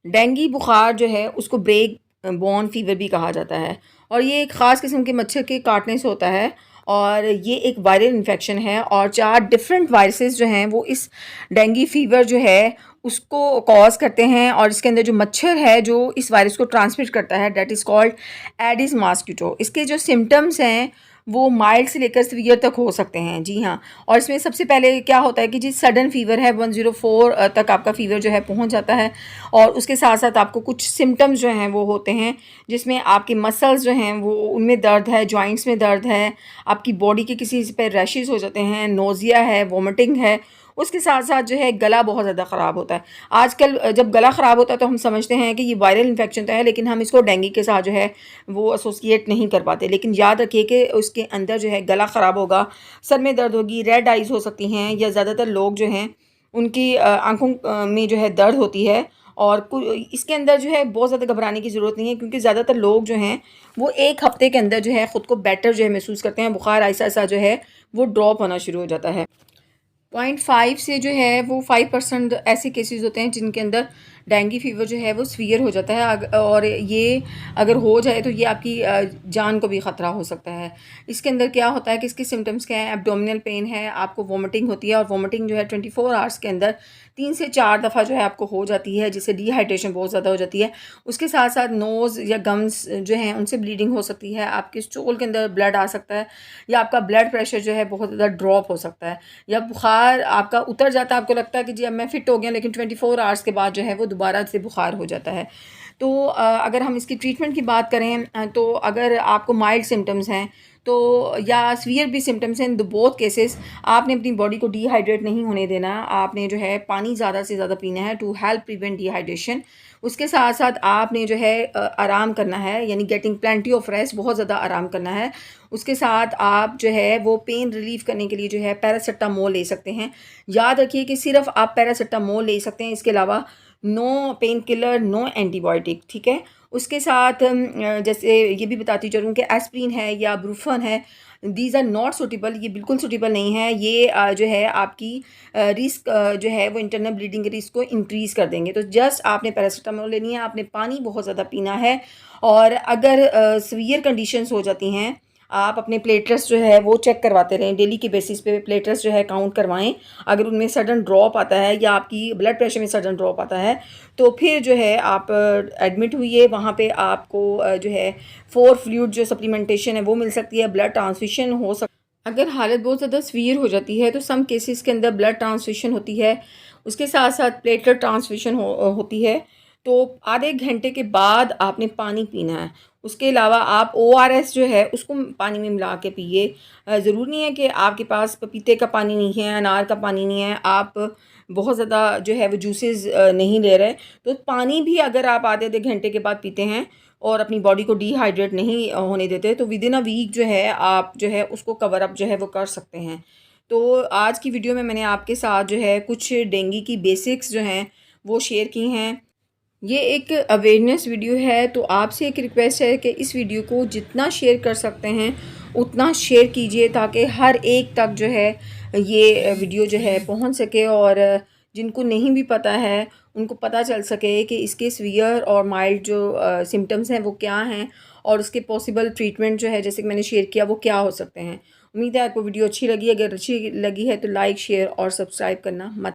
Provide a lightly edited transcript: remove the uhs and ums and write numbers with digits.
Dengue बुखार जो है उसको ब्रेक बॉर्न फीवर भी कहा जाता है और ये एक ख़ास किस्म के मच्छर के काटने से होता है और ये एक वायरल इन्फेक्शन है और 4 डिफरेंट वायरसेस जो हैं वो इस डेंगू फीवर जो है उसको कॉज करते हैं और इसके अंदर जो मच्छर है जो इस वायरस को ट्रांसमिट करता है that is called Aedes mosquito. इसके जो सिम्टम्स हैं वो माइल्ड से लेकर सीवियर तक हो सकते हैं। जी हाँ, और इसमें सबसे पहले क्या होता है कि जी सडन फीवर है 104 तक आपका फ़ीवर जो है पहुंच जाता है और उसके साथ साथ आपको कुछ सिम्टम्स जो हैं वो होते हैं जिसमें आपके मसल्स जो हैं वो उनमें दर्द है, जॉइंट्स में दर्द है, आपकी बॉडी के किसी पे रैशेस हो जाते हैं, नोज़िया है, वोमिटिंग है। उसके साथ साथ जो है गला बहुत ज़्यादा ख़राब होता है। आजकल जब गला ख़राब होता है तो हम समझते हैं कि ये वायरल इन्फेक्शन तो है, लेकिन हम इसको डेंगू के साथ जो है वो एसोसिएट नहीं कर पाते। लेकिन याद रखिए कि उसके अंदर जो है गला ख़राब होगा, सर में दर्द होगी, रेड आइज़ हो सकती हैं या ज़्यादातर लोग जो हैं उनकी आँखों में जो है दर्द होती है और इसके अंदर जो है बहुत ज़्यादा घबराने की ज़रूरत नहीं है क्योंकि ज़्यादातर लोग जो हैं वो 1 हफ़्ते के अंदर जो है ख़ुद को बेटर जो है महसूस करते हैं। बुखार ऐसा-ऐसा जो है वो ड्रॉप होना शुरू हो जाता है। 0.5 से जो है वो 5% ऐसे केसेस होते हैं जिनके अंदर डेंगू फीवर जो है वो सीवियर हो जाता है और ये अगर हो जाए तो ये आपकी जान को भी ख़तरा हो सकता है। इसके अंदर क्या होता है कि इसके सिम्टम्स क्या हैं, एब्डोमिनल पेन है, आपको वोमिटिंग होती है और वोमिटिंग जो है 24 आवर्स के अंदर 3 से 4 दफ़ा जो है आपको हो जाती है जिससे डिहाइड्रेशन बहुत ज़्यादा हो जाती है। उसके साथ साथ नोज़ या गम्स जो हैं उनसे ब्लीडिंग हो सकती है, आपके स्टूल के अंदर ब्लड आ सकता है या आपका ब्लड प्रेशर जो है बहुत ज़्यादा ड्रॉप हो सकता है या बुखार आपका उतर जाता है, आपको लगता है कि जी अब मैं फ़िट हो गया, लेकिन 24 आवर्स के बाद जो है वो दोबारा से बुखार हो जाता है। तो अगर हम इसकी ट्रीटमेंट की बात करें तो अगर आपको माइल्ड सिम्टम्स हैं तो या सीवियर भी सिम्टम्स हैं, इन द बोथ केसेस आपने अपनी बॉडी को डिहाइड्रेट नहीं होने देना। आपने जो है पानी ज़्यादा से ज़्यादा पीना है टू हेल्प प्रिवेंट डिहाइड्रेशन। उसके साथ साथ आपने जो है आराम करना है, यानी गेटिंग प्लेंटी ऑफ रेस्ट, बहुत ज़्यादा आराम करना है। उसके साथ आप जो है वो पेन रिलीफ़ करने के लिए जो है पैरासिटामोल ले सकते हैं। याद रखिए कि सिर्फ़ आप पैरासिटामोल ले सकते हैं, इसके अलावा no painkiller, no antibiotic, ठीक है? उसके साथ जैसे ये भी बताती चलूँ कि एस्प्रिन है या ब्रूफन है, दीज़ आर नॉट सूटेबल, ये बिल्कुल सूटेबल नहीं है। ये जो है आपकी रिस्क जो है वो इंटरनल ब्लीडिंग के रिस्क को इंक्रीज़ कर देंगे। तो जस्ट आपने पैरासिटामोल लेनी है, आपने पानी बहुत ज़्यादा पीना है और अगर सीवियर कंडीशंस हो जाती हैं, आप अपने प्लेटलेट्स जो है वो चेक करवाते रहें, डेली के बेसिस पे प्लेटलेट्स जो है काउंट करवाएं। अगर उनमें सडन ड्रॉप आता है या आपकी ब्लड प्रेशर में सडन ड्रॉप आता है तो फिर जो है आप एडमिट हुई, वहाँ पे आपको जो है 4 फ्लूइड जो सप्लीमेंटेशन है वो मिल सकती है, ब्लड ट्रांसफ्यूशन हो सक अगर हालत बहुत ज़्यादा सीवियर हो जाती है तो सम केसेस के अंदर ब्लड ट्रांसफ्यूशन होती है, उसके साथ साथ प्लेटलेट ट्रांसफ्यूशन होती है। तो आधे घंटे के बाद आपने पानी पीना है। उसके अलावा आप ओआरएस जो है उसको पानी में मिला के पिए। ज़रूरी नहीं है कि आपके पास पपीते का पानी नहीं है, अनार का पानी नहीं है, आप बहुत ज़्यादा जो है वो जूसेस नहीं ले रहे, तो पानी भी अगर आप आधे-आधे घंटे के बाद पीते हैं और अपनी बॉडी को डिहाइड्रेट नहीं होने देते, तो विदिन अ वीक जो है आप जो है उसको कवर अप जो है वो कर सकते हैं। तो आज की वीडियो में मैंने आपके साथ जो है कुछ डेंगू की बेसिक्स जो हैं वो शेयर की हैं। ये एक अवेयरनेस वीडियो है, तो आपसे एक रिक्वेस्ट है कि इस वीडियो को जितना शेयर कर सकते हैं उतना शेयर कीजिए ताकि हर एक तक जो है ये वीडियो जो है पहुंच सके और जिनको नहीं भी पता है उनको पता चल सके कि इसके सीवियर और माइल्ड जो सिम्टम्स हैं वो क्या हैं और उसके पॉसिबल ट्रीटमेंट जो है जैसे कि मैंने शेयर किया वो क्या हो सकते हैं। उम्मीद है आपको वीडियो अच्छी लगी। अगर अच्छी लगी है तो लाइक, शेयर और सब्सक्राइब करना मत